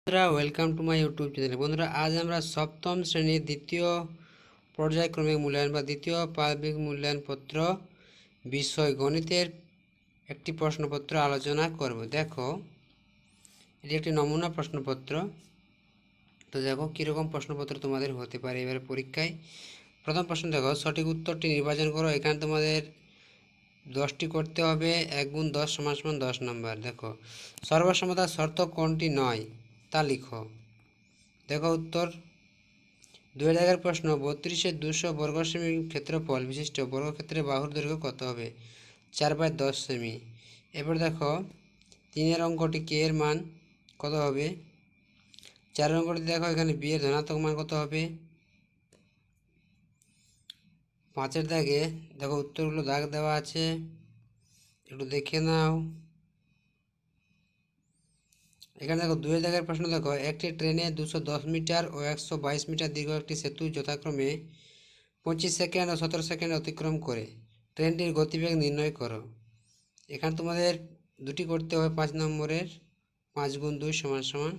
বন্ধুরা welcome to my YouTube channel. বন্ধুরা আজ আমরা সপ্তম শ্রেণীর দ্বিতীয় পর্যায়ক্রমিক মূল্যায়ন বা দ্বিতীয় প্রারম্ভিক মূল্যায়ন পত্র বিষয় গণিতের একটি প্রশ্নপত্র আলোচনা করব। দেখো, এটি একটি নমুনা প্রশ্নপত্র। তো দেখো কীরকম প্রশ্নপত্র তোমাদের হতে পারে এবারে পরীক্ষায়। প্রথম প্রশ্ন দেখো, সঠিক উত্তরটি নির্বাচন করো। এখানে তোমাদের 10টি করতে হবে। 1 গুণ 10 সমান সমান 10 নম্বর। দেখো, সর্বসমতার শর্ত কোনটি নয় তা লিখো। দেখো উত্তর, 2000 প্রশ্ন, 3200 বর্গ সেমি ক্ষেত্রফল বিশিষ্ট বর্গক্ষেত্রের বাহুর দৈর্ঘ্য কত হবে? 4/10 সেমি। এরপর দেখো 3 অঙ্কটি কে এর মান কত হবে? 4 অঙ্কটি দেখো, এখানে বি এর ধনাত্মক মান কত হবে? 5 দাগে দেখো উত্তরগুলো দাগ দেওয়া আছে, একটু দেখে নাও। এখানে দেখো 2 দাগের প্রশ্ন দেখো, একটি ট্রেনে 210 মিটার ও 122 মিটার দীর্ঘ একটি সেতু যথাক্রমে 25 সেকেন্ড ও 17 সেকেন্ড অতিক্রম করে। ট্রেনটির গতিবেগ নির্ণয় করো। এখানে তোমাদের দুটি করতে হবে 5 নম্বরের। 5 গুণ 2 সমান সমান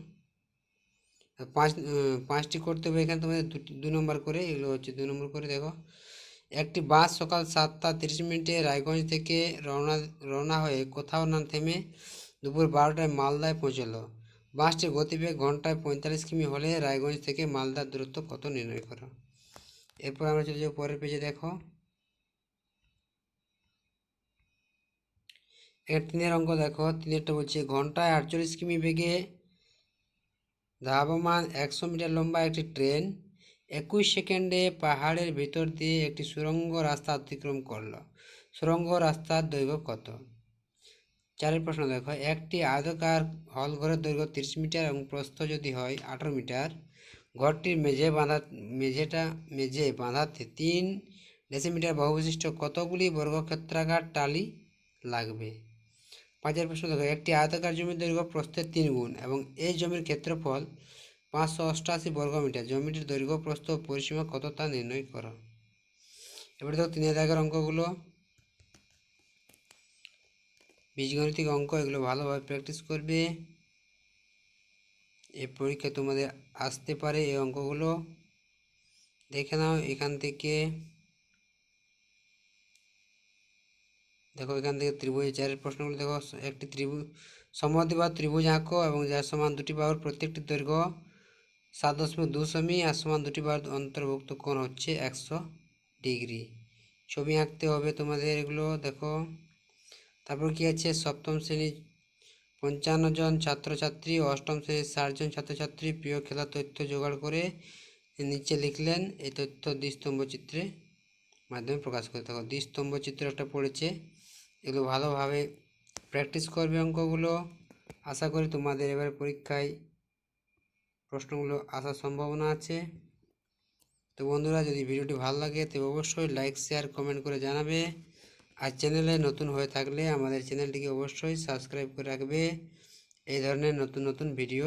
5টি করতে হবে। এখানে তোমাদের 2 নম্বর করে, এগুলো হচ্ছে 2 নম্বর করে। দেখো, একটি বাস সকাল 7টা 30 মিনিটে রায়গঞ্জ থেকে রওনা হয়ে কোথাও না থেমে দুপুর 12টায় মালদায় পৌঁছলো। বাসটির গতিবেগ ঘন্টায় 45 কিমি হলে রায়গঞ্জ থেকে মালদার দূরত্ব কত নির্ণয় করো। এরপর আমরা চলে যাবো পরের পেজে। দেখো, এর 3 অঙ্ক দেখো, 3টা বলছে ঘন্টায় 48 কিমি বেগে ধাবমান 100 মিটার লম্বা একটি ট্রেন 21 সেকেন্ডে পাহাড়ের ভিতর দিয়ে একটি সুড়ঙ্গ রাস্তা অতিক্রম করলো। সুড়ঙ্গ রাস্তার দৈর্ঘ্য কত? 4 প্রশ্ন দেখো, একটি আয়তাকার হল ঘরের দৈর্ঘ্য 30 মিটার এবং প্রস্থ যদি হয় 18 মিটার। ঘরটির মেঝে বাঁধাতে 3 ডেসিমিটার বহুবিশিষ্ট কতগুলি বর্গক্ষেত্রাকার টালি লাগবে? 5 প্রশ্ন দেখো, একটি আয়তাকার জমির দৈর্ঘ্য প্রস্থের 3 গুণ এবং এই জমির ক্ষেত্রফল 588 বর্গমিটার। জমিটির দৈর্ঘ্য প্রস্থ পরিসীমা কত তা নির্ণয় করো। এবারে দেখো 3 দাগের অঙ্কগুলো, বীজগণিতিক অঙ্ক, এগুলো ভালোভাবে প্র্যাকটিস করবে। এই পরীক্ষায় তোমাদের আসতে পারে এই অঙ্কগুলো, দেখে নাও। এখান থেকে দেখো, এখান থেকে ত্রিভুজ 4 প্রশ্নগুলো দেখো, একটি সমদ্বিবাহু ত্রিভুজ আঁকো এবং যার সমান দুটি বাহুর প্রত্যেকটি দৈর্ঘ্য 7.2 সেমি আর সমান দুটি বাহুর অন্তর্ভুক্ত কোণ হচ্ছে 100 ডিগ্রি। ছবি আঁকতে হবে তোমাদের এগুলো। দেখো, তারপর কি আছে, সপ্তম শ্রেণীর 55 জন ছাত্রছাত্রী ও অষ্টম শ্রেণীর 60 জন ছাত্রছাত্রী প্রিয় খেলার তথ্য জোগাড় করে নিচে লিখলেন। এই তথ্য দ্বিস্তম্ভ চিত্রে মাধ্যমে প্রকাশ করে। থাকো দ্বিস্তম্ভ চিত্র একটা পড়েছে, এগুলো ভালোভাবে প্র্যাকটিস করবে অঙ্কগুলো। আশা করি তোমাদের এবার পরীক্ষায় প্রশ্নগুলো আসার সম্ভাবনা আছে। তো বন্ধুরা, যদি ভিডিওটি ভালো লাগে তবে অবশ্যই লাইক শেয়ার কমেন্ট করে জানাবে। আর চ্যানেলে নতুন হয়ে থাকলে আমাদের চ্যানেলটিকে অবশ্যই সাবস্ক্রাইব করে রাখবে এই ধরনের নতুন নতুন ভিডিও